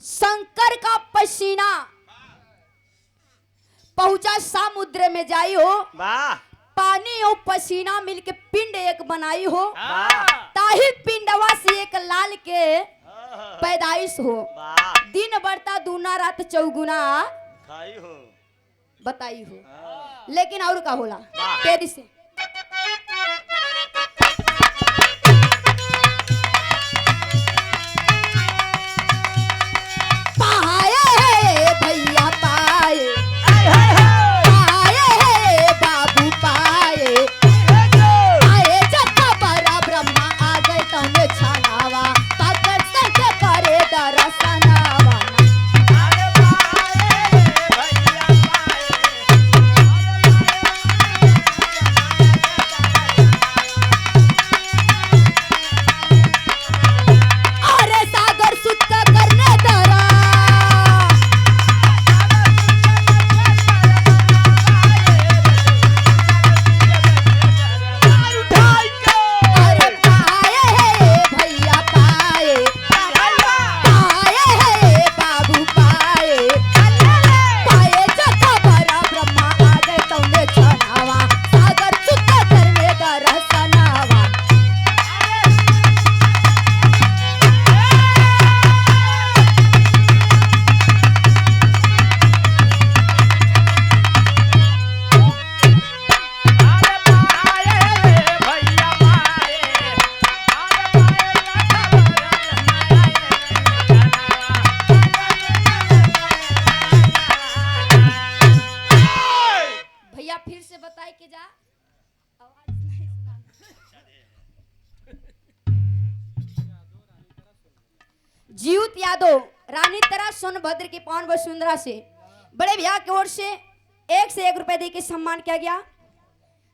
शंकर का पसीना पहुंचा समुद्र में जाई हो, पानी और पसीना मिलके पिंड एक बनाई हो, ताही पिंडवा से एक लाल के पैदाइश हो। दिन बढ़ता दूना रात चौगुना बताई हो। लेकिन और का होला तेरी से जीवित यादव रानी तरह सोनभद्र की पावन वसुंधरा से बड़े भैया की ओर से 1 रुपए दे के सम्मान किया गया।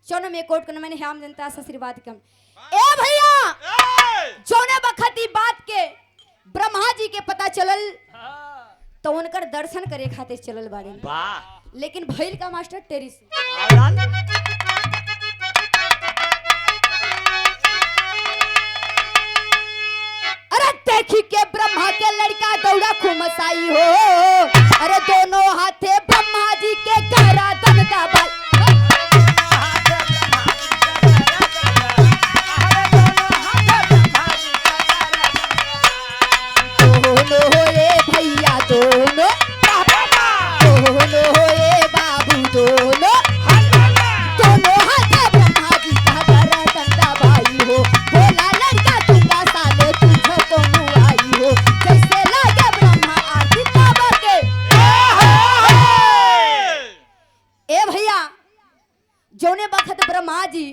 सोनम में कोट मैंने हम जनता से आशीर्वाद कम ए भैया जोने बखती बात के ब्रह्मा जी के पता चलल तो उनकर दर्शन करे खातिर चलल बाड़े। लेकिन भैल का मास्टर टेरिस देखी के ब्रह्मा के लड़का दौड़ा खुमसाई हो, अरे दोनों हाथे ब्रह्मा जी के गहरा दम का भाई दोनों होए भैया दोनों होए बाबू दोनों हाथे ब्रह्मा जी का गहरा दम का भाई हो। बोला लड़का तुमका साले तुझे तो जैसे लागे ब्रह्मा आरती के ए भैया जोने बखत ब्रह्मा जी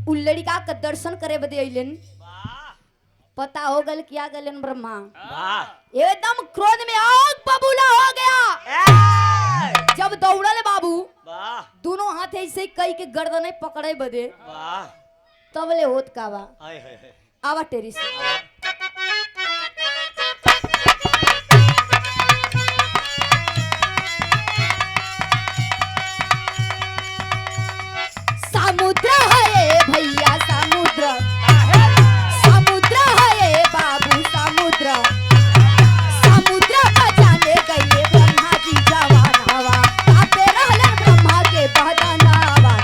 उ लड़का का दर्शन करे बदे अइलन। पता हो गल क्या गलन ब्रह्मा एकदम क्रोध में आग बबूला हो गया। जब दौड़ल बाबू दोनों हाथ ऐसे कई के गर्दन पकड़े बदे तब ले होत का बा आवा टेरिस समुद्र है भैया समुद्र है बाबू समुद्र बचाने गए ब्रह्मा जी जवान हवा आपे रहलन ब्रह्मा के बहदानावा।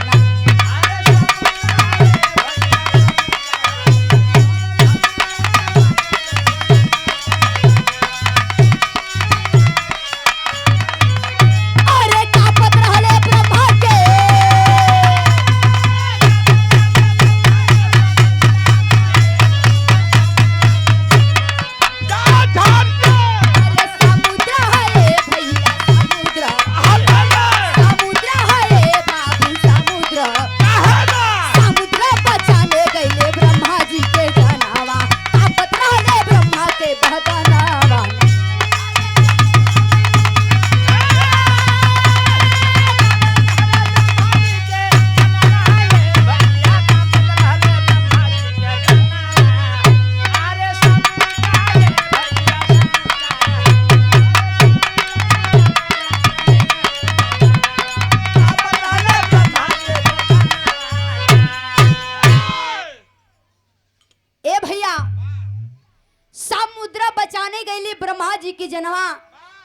मुद्रा बचाने गईली ब्रह्मा जी की जनवा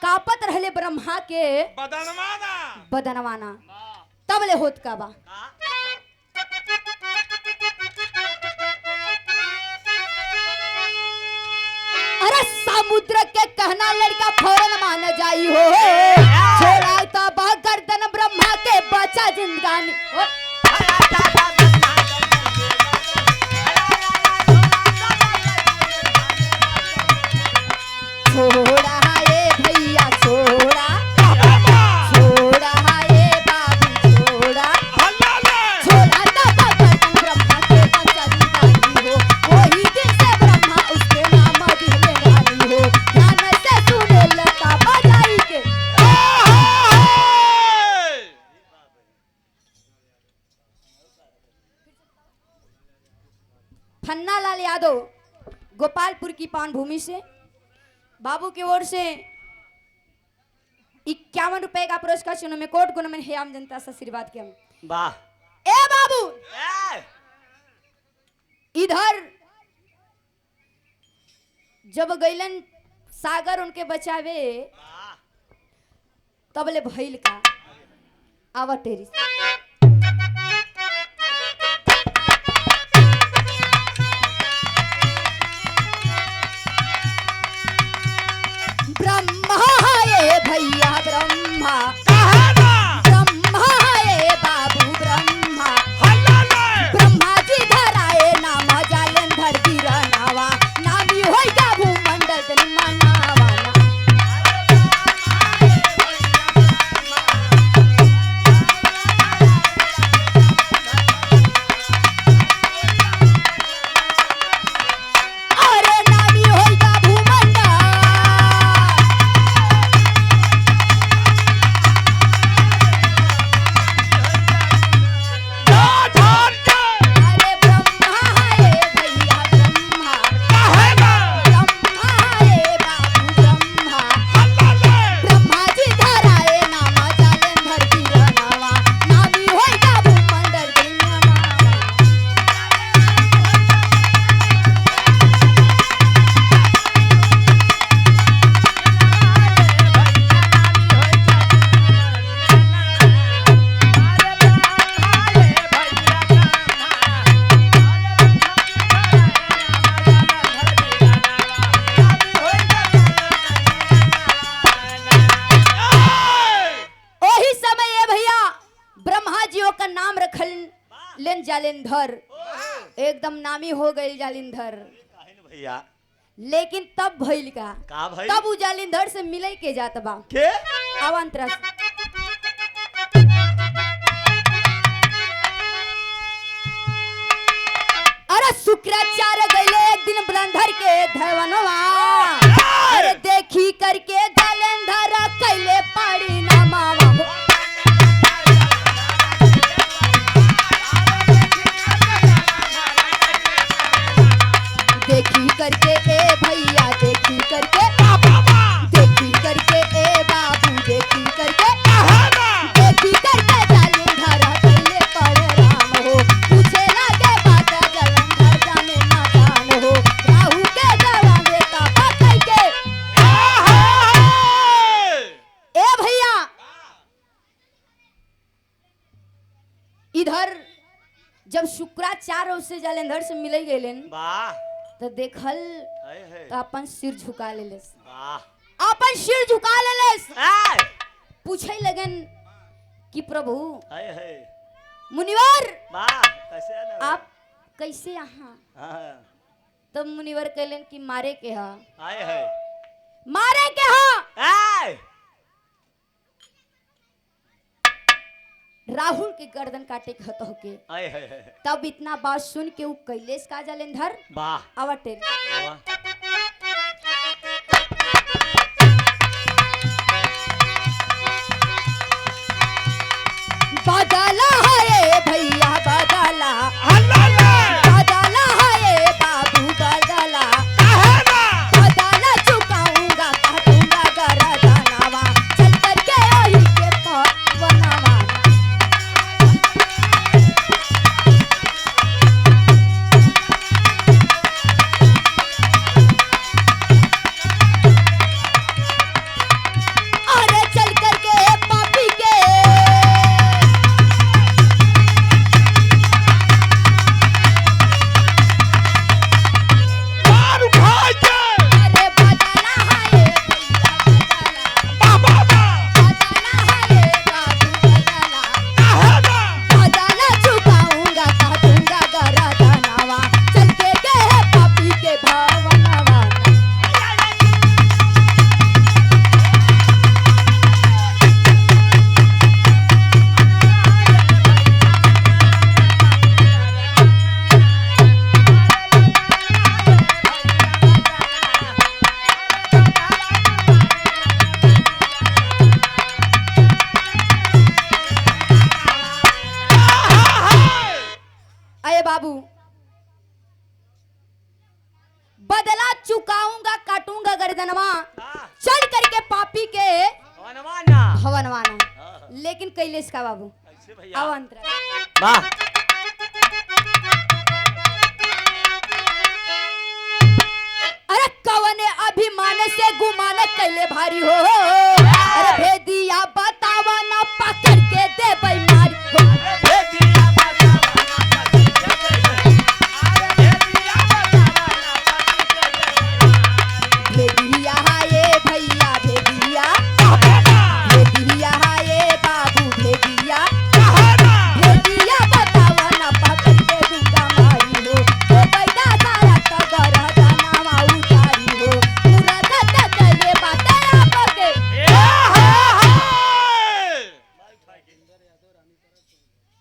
कापत रहले ब्रह्मा के बदनवाना तब ले होत का बा अरे समुद्र के कहना लड़का फौरन मान जाई हो छोड़ा तो बा गर्दन ब्रह्मा के बचा जिंदगानी छोड़ा है भैया छोड़ा छोड़ा है बाबू छोड़ा छोड़ा तो बा गर्दन ब्रह्मा के बचा जिंदगानी हो वही दिन से ब्रह्मा उसके नाम दिले रानी हो ध्यान से सुने लता बजाई के फन्ना लाल यादव गोपालपुर की पान भूमि से बाबू की ओर से 51 रुपए का पुरस्कार चुनो में कोट गुण में है आम जनता से आशीर्वाद के हम वाह ए बाबू इधर जब गैलन सागर उनके बचावे तब ले भइल का आवा तेरी ब्रह्मा है भैया ब्रह्मा ब्रह्मा है बाबू ब्रह्मा ब्रह्मा जी धराए नाम जालंधर गिरनावा नामी होइगा भूमंडल तन मनावाना अरे नामी होइगा भूमंडल अरे ब्रह्मा है भैया ब्रह्मा ब्रह्मा है बाबू ब्रह्मा ब्रह्मा जी धराए नाम जालंधर गिरनावा नामी होइगा भूमंडल तन मनावाना ओही समय ए भैया ब्रह्मा जी का नाम रखल लेन जालिंधर एकदम नामी हो गई जालिंधर भैया लेकिन तब भइल का भाई तब उ जालिंधर से मिले के जात बा के अवंतरा अरे शुक्राचार्य गईले एक दिन ब्रंधर के धवनवा अरे देखी करके जालिंधर कैले पड़ी ना मावा देखी करके ए भैया देखी करके ए बाबू देखी करके जालिंधर कैले पड़े राम हो पूछे लगे बात जालिंधर जाने ना जान हो राहु के जवाने का बताई के ए भैया इधर जब शुक्राचार्य से जालिंधर से मिले गए वाह तो देखल है तो अपन सिर झुका लेलेस वाह अपन सिर झुका लेलेस है पूछे लगन कि प्रभु है मुनिवर वाह कैसे है ना आप कैसे यहाँ हां तब मुनिवर कहलन कि मारे के हा है मारे के हा है राहुल के गर्दन काटे के हतो के है तब इतना बात सुन के उ कैलेश का जालेंधर वाह आवटे वाह बदला है भैया बदला बदला है बाबू बदला बदला चुकाऊंगा काटूंगा गरदनावा चल करके ओही के पवनवा गर्दनवा हाँ, चल करके पापी के वनवाना। हवनवाना। हाँ, लेकिन कैलेश का बाबू कैसे भैया? अवंतरा वाह, अरे कवने अभिमान से गुमान कैले भारी हो अरे भेदिया बतावा ना पकड़ के दे मारी हो भेदिया बतावा ना भेदिया ये भैया भेदिया भेदिया ये बाबू भेदिया भेदिया बतावा ना पकड़ के दूंगा मारी हो ओ बैदा सारा कगर दाना उतारी हो पूरा दत्ता चले बताया पके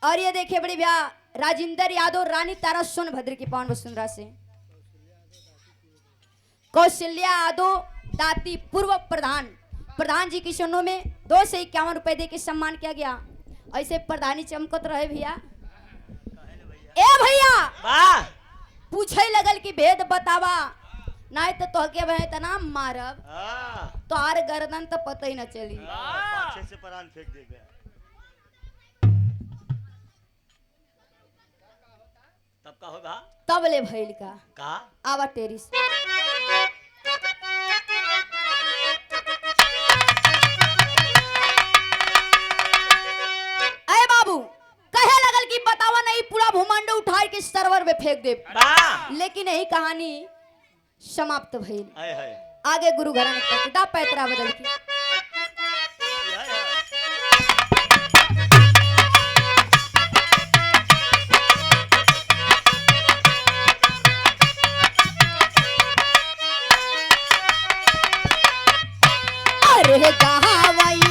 और ये देखिए बड़ी भैया राजेंद्र यादव रानी तारा सोनभद्र की पावन वसुंधरा से कौशल्या यादव दाती पूर्व प्रधान जी की चरणों में 2 से 51 रुपए दे के सम्मान किया गया। ऐसे प्रधानी चमकत रहे भैया। ए भैया वाह, पूछे लगल कि भेद बतावा नहीं तो तोहके भय तना मारब हाँ, तो आर गर्दन तो पता ही न चली। पाछे से परान फेंक देबे। तब का होगा? तब ले भैल का आवा टेरिस अरे बाबू कहे लगल कि बतावा नहीं पूरा भूमंड उठा के सरवर में फेंक दे वाह, लेकिन यही कहानी समाप्त भइल। हाय हाय, आगे गुरु घराने का पिता पैतरा बदल की हाय हाय। अरे गावई